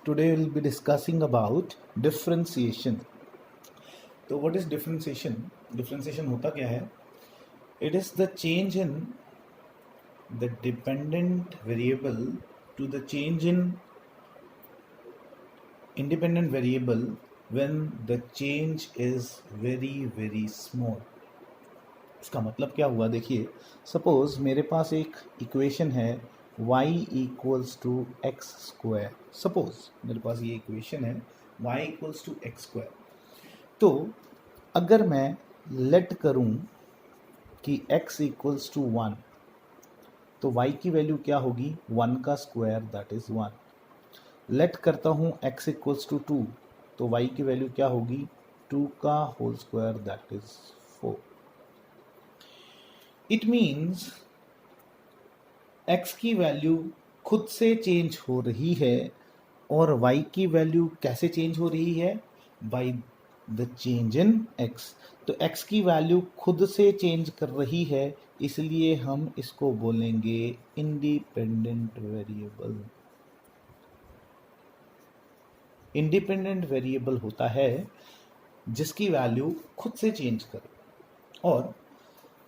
Today we'll be discussing about differentiation. तो what is differentiation? Differentiation होता क्या है? It is the change in the dependent variable to the change in independent variable when the change is very very small. इसका मतलब क्या हुआ? देखिए, suppose मेरे पास एक इक्वेशन है y equals to X square. Suppose मेरे पास ये इक्वेशन है y equals to X square. तो अगर मैं लेट करूं कि x इक्वल्स टू 1, तो y की वैल्यू क्या होगी? 1 का स्क्वायर, दैट इज 1. लेट करता हूं x इक्वल्स टू 2, तो y की वैल्यू क्या होगी? 2 का whole square, that is 4. It means x की वैल्यू खुद से चेंज हो रही है और y की वैल्यू कैसे चेंज हो रही है? By the change in x. तो x की वैल्यू खुद से चेंज कर रही है, इसलिए हम इसको बोलेंगे इंडिपेंडेंट वेरिएबल. इंडिपेंडेंट वेरिएबल होता है जिसकी वैल्यू खुद से चेंज करे. और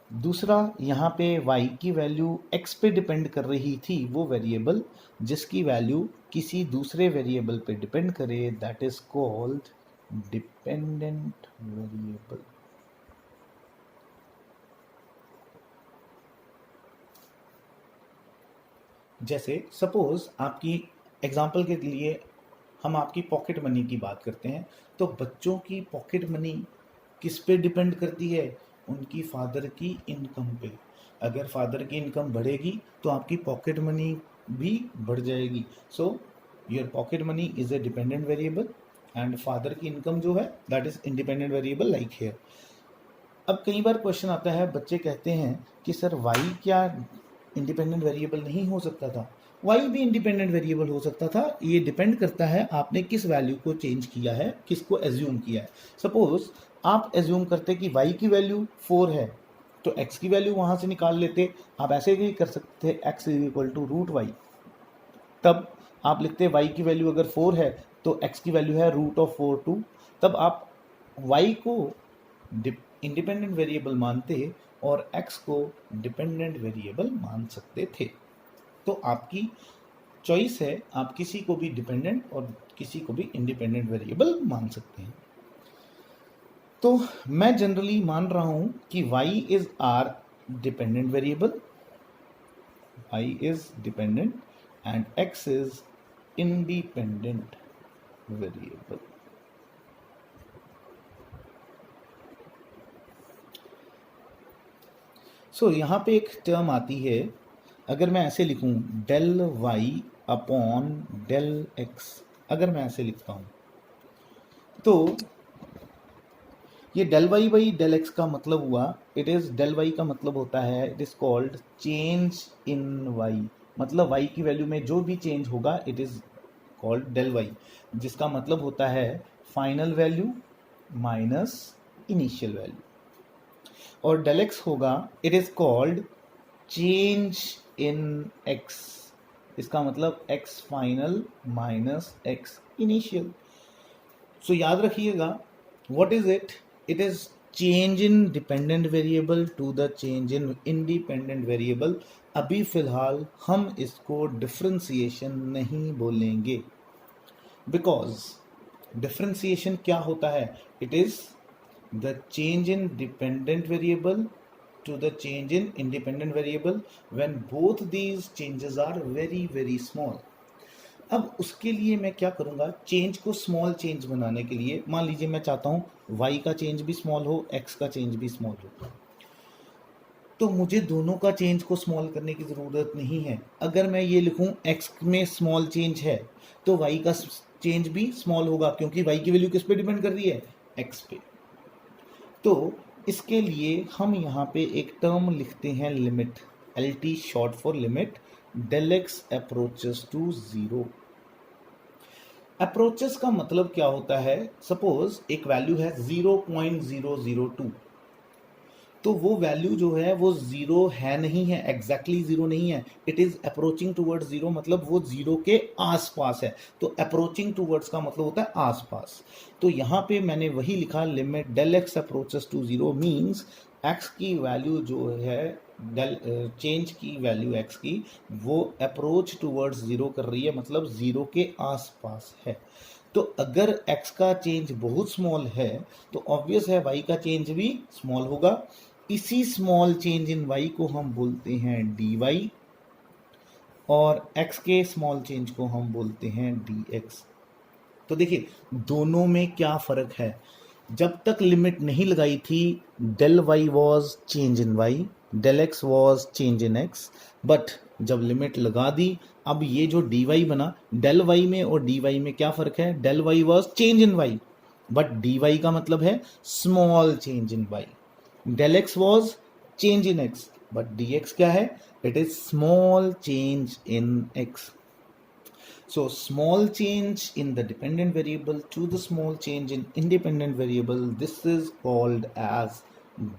दूसरा, यहाँ पे y की वैल्यू x पे डिपेंड कर रही थी, वो वेरिएबल जिसकी वैल्यू किसी दूसरे वेरिएबल पे डिपेंड करे, that is called dependent variable. जैसे सपोज आपकी एग्जांपल के लिए हम आपकी पॉकेट मनी की बात करते हैं, तो बच्चों की पॉकेट मनी किस पे डिपेंड करती है? उनकी फादर की इनकम पे. अगर फादर की इनकम बढ़ेगी तो आपकी पॉकेट मनी भी बढ़ जाएगी. So your pocket money is a dependent variable and father की इनकम जो है that is independent variable like here. अब कई बार क्वेश्चन आता है, बच्चे कहते हैं कि सर वाई क्या इंडिपेंडेंट वेरिएबल नहीं हो सकता था? वाई भी इंडिपेंडेंट वेरिएबल हो सकता था. ये डिपेंड करता है आपने किस वैल्यू को चेंज किया है, किसको एज्यूम किया है. सपोज आप एज्यूम करते कि y की वैल्यू 4 है, तो x की वैल्यू वहां से निकाल लेते. आप ऐसे भी कर सकते थे, x is equal to root Y. तब आप लिखते y की वैल्यू अगर 4 है तो x की वैल्यू है रूट ऑफ 4 2. तब आप y को इंडिपेंडेंट वेरिएबल मानते और x को डिपेंडेंट वेरिएबल मान सकते थे. तो आपकी चॉइस है, आप किसी को भी डिपेंडेंट और किसी को भी इंडिपेंडेंट वेरिएबल मान सकते हैं. तो मैं जनरली मान रहा हूं कि y is our dependent variable, y is dependent and x is independent variable. So यहां पे एक टर्म आती है, अगर मैं ऐसे लिखूं del y upon del x, अगर मैं ऐसे लिखता हूं तो ये del Y by del X का मतलब हुआ, इट इज डेल वाई का मतलब होता है, it is called change in Y. मतलब वाई की वैल्यू में जो भी चेंज होगा it is called del Y, जिसका मतलब होता है final value minus initial value. और डेल एक्स होगा, it is called change in X, इसका मतलब X final minus X initial. So याद रखिएगा, what is it? It is change in dependent variable to the change in independent variable. अभी फिलहाल हम इसको differentiation नहीं बोलेंगे, because differentiation क्या होता है? It is the change in dependent variable to the change in independent variable when both these changes are very very small. अब उसके लिए मैं क्या करूंगा? चेंज को स्मॉल चेंज बनाने के लिए, मान लीजिए मैं चाहता हूं y का चेंज भी स्मॉल हो, x का चेंज भी स्मॉल हो, तो मुझे दोनों का चेंज को स्मॉल करने की ज़रूरत नहीं है. अगर मैं ये लिखूं x में स्मॉल चेंज है तो y का चेंज भी स्मॉल होगा, क्योंकि y की वैल्यू किस पे डिपेंड कर रही है? x पे. तो इसके लिए हम यहाँ पे एक टर्म लिखते हैं limit, LT short for limit del X approaches to 0. Approaches का मतलब क्या होता है? सपोज एक वैल्यू है 0.002, तो वो वैल्यू जो है वो जीरो है नहीं है, एग्जैक्टली जीरो नहीं है, it is approaching towards zero, मतलब वो जीरो के आसपास है। तो अप्रोचिंग टूवर्ड्स का मतलब होता है आसपास। तो यहाँ पे मैंने वही लिखा, limit del X approaches to zero means X की वैल्यू जो है, डेल चेंज की वैल्यू एक्स की, वो अप्रोच टूवर्ड्स जीरो कर रही है, मतलब जीरो के आसपास है। तो अगर x का चेंज बहुत स्मॉल है तो ऑब्वियस है y का चेंज भी स्मॉल होगा। इसी स्मॉल चेंज इन y को हम बोलते हैं dy और x के स्मॉल चेंज को हम बोलते हैं dx। तो देखिए दोनों में क्या फर्क है। जब तक लिमिट नहीं लगाई थी del y was change in y, del x was change in x, but जब लिमिट लगा दी अब ये जो dy बना, डेल y में और dy में क्या फर्क है, del y was change in y but dy का मतलब है small change in y, del x was change in x but dx क्या है, it is small change in x। So small change in the dependent variable to the small change in independent variable, this is called as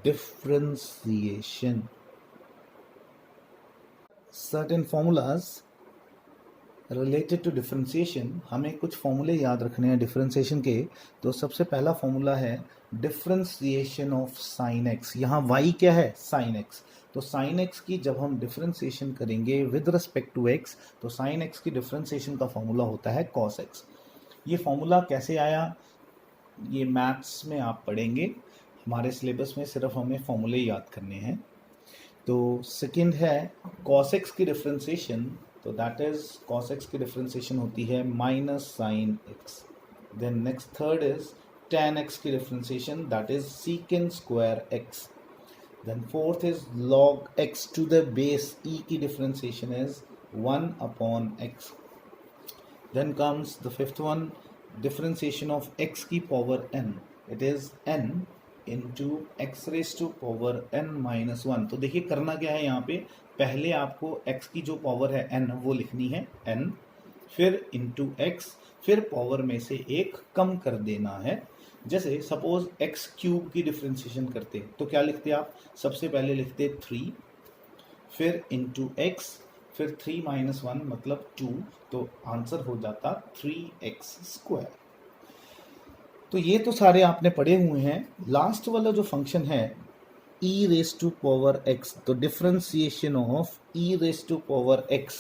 differentiation. Certain formulas related to differentiation, हमें कुछ फॉर्मूले याद रखने हैं differentiation के। तो सबसे पहला फॉर्मूला है डिफरेंशिएशन ऑफ साइन एक्स। यहाँ y क्या है, साइन एक्स। तो साइन एक्स की जब हम डिफरेंशिएशन करेंगे विद रिस्पेक्ट टू एक्स, तो साइन एक्स की डिफरेंशिएशन का फॉर्मूला होता है कॉस एक्स। ये फॉर्मूला कैसे आया, ये मैथ्स में आप पढ़ेंगे, हमारे सिलेबस में सिर्फ हमें फॉर्मूले याद करने हैं। तो सेकंड है कॉस एक्स की डिफरेंशिएशन, तो दैट इज कॉस एक्स की डिफरेंशिएशन होती है minus sine X. Then next third is tan x की differentiation, that is secant square x। देन fourth is log x to the base e की differentiation is 1 upon x। Then comes the fifth one, differentiation of x की power n, it is n into X raise to power n minus one. तो देखिए करना क्या है यहाँ पे, पहले आपको x की जो पावर है n वो लिखनी है n, फिर इंटू x, फिर पावर में से एक कम कर देना है। जैसे सपोज x क्यूब की डिफरेंशिएशन करते तो क्या लिखते आप, सबसे पहले लिखते 3, फिर इंटू x, फिर 3 माइनस 1 मतलब 2, तो आंसर हो जाता 3x स्क्वायर। तो ये तो सारे आपने पढ़े हुए हैं। लास्ट वाला जो फंक्शन है e raise to power x, तो differentiation of e raise to power x,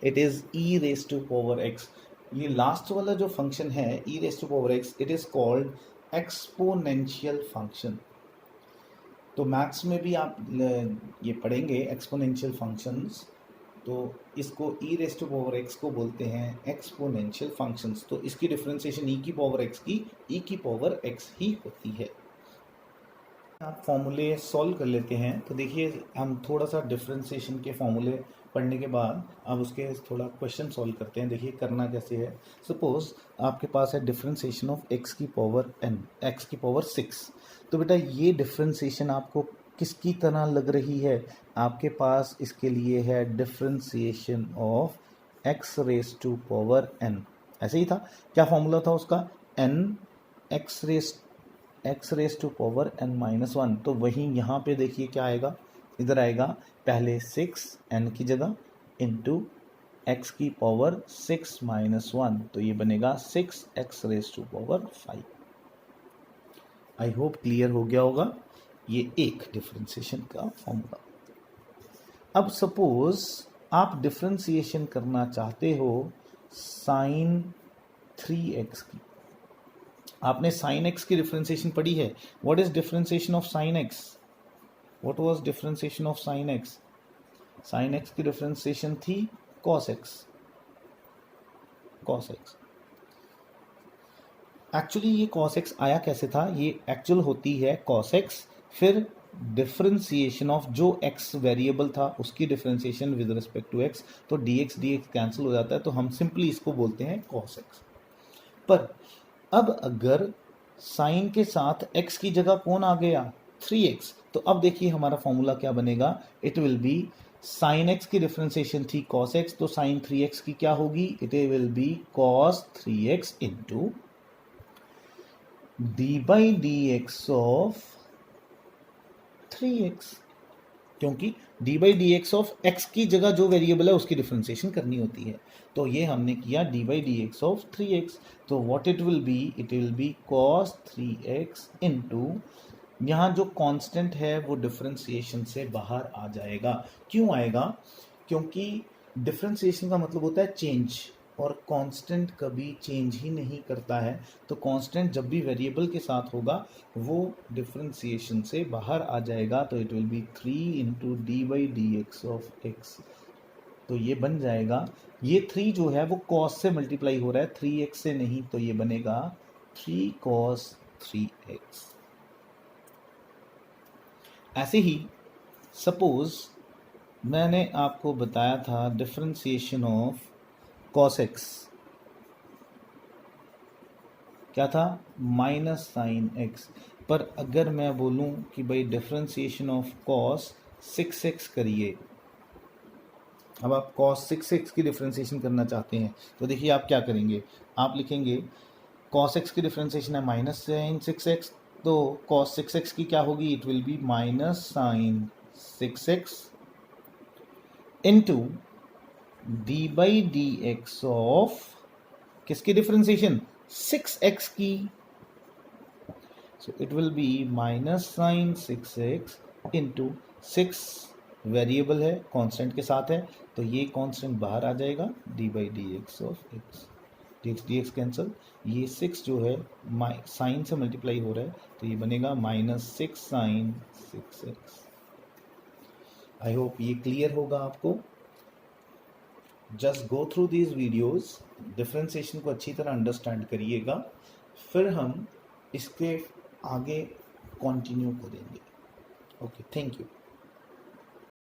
it is e raise to power x। ये लास्ट वाला जो फंक्शन है e raise to power x, it is called exponential function. तो maths में भी आप ये पढ़ेंगे एक्सपोनेंशियल फंक्शंस, तो इसको e raise to power x को बोलते हैं एक्सपोनेंशियल फंक्शंस। तो इसकी डिफरेंशिएशन e की पावर x की e की पावर x ही होती है। आप फॉर्मूले सॉल्व कर लेते हैं। तो देखिए हम थोड़ा सा डिफरेंशिएशन के फॉर्मूले पढ़ने के बाद अब उसके थोड़ा क्वेश्चन सॉल्व करते हैं। देखिए करना कैसे है। सपोज आपके पास है डिफरेंशिएशन ऑफ x की पावर n, x की पावर 6। तो बेटा ये डिफरेंशिएशन आपको किसकी तरह लग रही है, आपके पास इसके लिए है differentiation of x raise to power n। ऐसे ही था, क्या फॉर्मूला था उसका, n X raise to power n minus one. तो वहीं यहाँ पे देखिए क्या आएगा, इधर आएगा पहले 6 n की जगह इंटू एक्स की पावर 6 माइनस 1, तो ये बनेगा 6x raise to power 5। I hope clear हो गया होगा ये एक डिफरेंशिएशन का फॉर्मूला। अब सपोज आप डिफरेंशिएशन करना चाहते हो साइन 3x की। आपने साइन एक्स की डिफरेंशिएशन पढ़ी है। What is differentiation of sine X, what was differentiation of sine X, sine X की डिफरेंशिएशन थी cos X. Cos X actually ये कॉस एक्स आया कैसे था, ये एक्चुअल होती है कॉस एक्स, फिर डिफरेंशिएशन ऑफ जो x वेरिएबल था उसकी differentiation with respect to x, तो dx dx कैंसिल हो जाता है, तो हम सिंपली इसको बोलते हैं कॉस एक्स। पर अब अगर साइन के साथ x की जगह कौन आ गया, 3x, तो अब देखिए हमारा फॉर्मूला क्या बनेगा, it will be sine x की डिफरेंशिएशन थी cos x, तो साइन 3x की क्या होगी, it will be cos 3x into d by D X of 3x, क्योंकि D by D X of X की जगह जो वेरिएबल है उसकी डिफ्रेंसिएशन करनी होती है। तो ये हमने किया D by D X of 3x। तो what it will be cos 3x into, यहाँ जो कांस्टेंट है वो डिफ्रेंसिएशन से बाहर आ जाएगा। क्यों आएगा? क्योंकि डिफ्रेंसिएशन का मतलब होता है चेंज, और कांस्टेंट कभी चेंज ही नहीं करता है। तो कांस्टेंट जब भी वेरिएबल के साथ होगा वो डिफ्रेंसिएशन से बाहर आ जाएगा। तो it will B 3 into D by D X of x. तो ये बन जाएगा, ये 3 जो है वो cos से मल्टीप्लाई हो रहा है, 3x से नहीं, तो ये बनेगा 3 cos 3x। ऐसे ही सपोज मैंने आपको बताया था डिफरेंशिएशन ऑफ cos x क्या था, माइनस साइन x। पर अगर मैं बोलूं कि भाई डिफरेंशिएशन ऑफ cos 6x करिए, अब आप cos 6x की डिफरेंशिएशन करना चाहते हैं तो देखिए आप क्या करेंगे, आप लिखेंगे cos x की डिफरेंशिएशन है माइनस साइन 6x, तो cos 6x की क्या होगी, it will be minus sine 6x into D by D X of किसकी डिफरेंशिएशन, 6x की। So it will be minus sine 6x into 6 variable है, constant के साथ है, तो ये कांस्टेंट बाहर आ जाएगा, D by D X of X, D X D X cancel, ये 6 जो है साइन से मल्टीप्लाई हो रहा है, तो ये बनेगा minus 6 sine 6x। I hope ये क्लियर होगा आपको। Just go through these videos, differentiation को अच्छी तरह अंडरस्टैंड करिएगा, फिर हम इसके आगे कंटिन्यू करेंगे। Okay, thank you.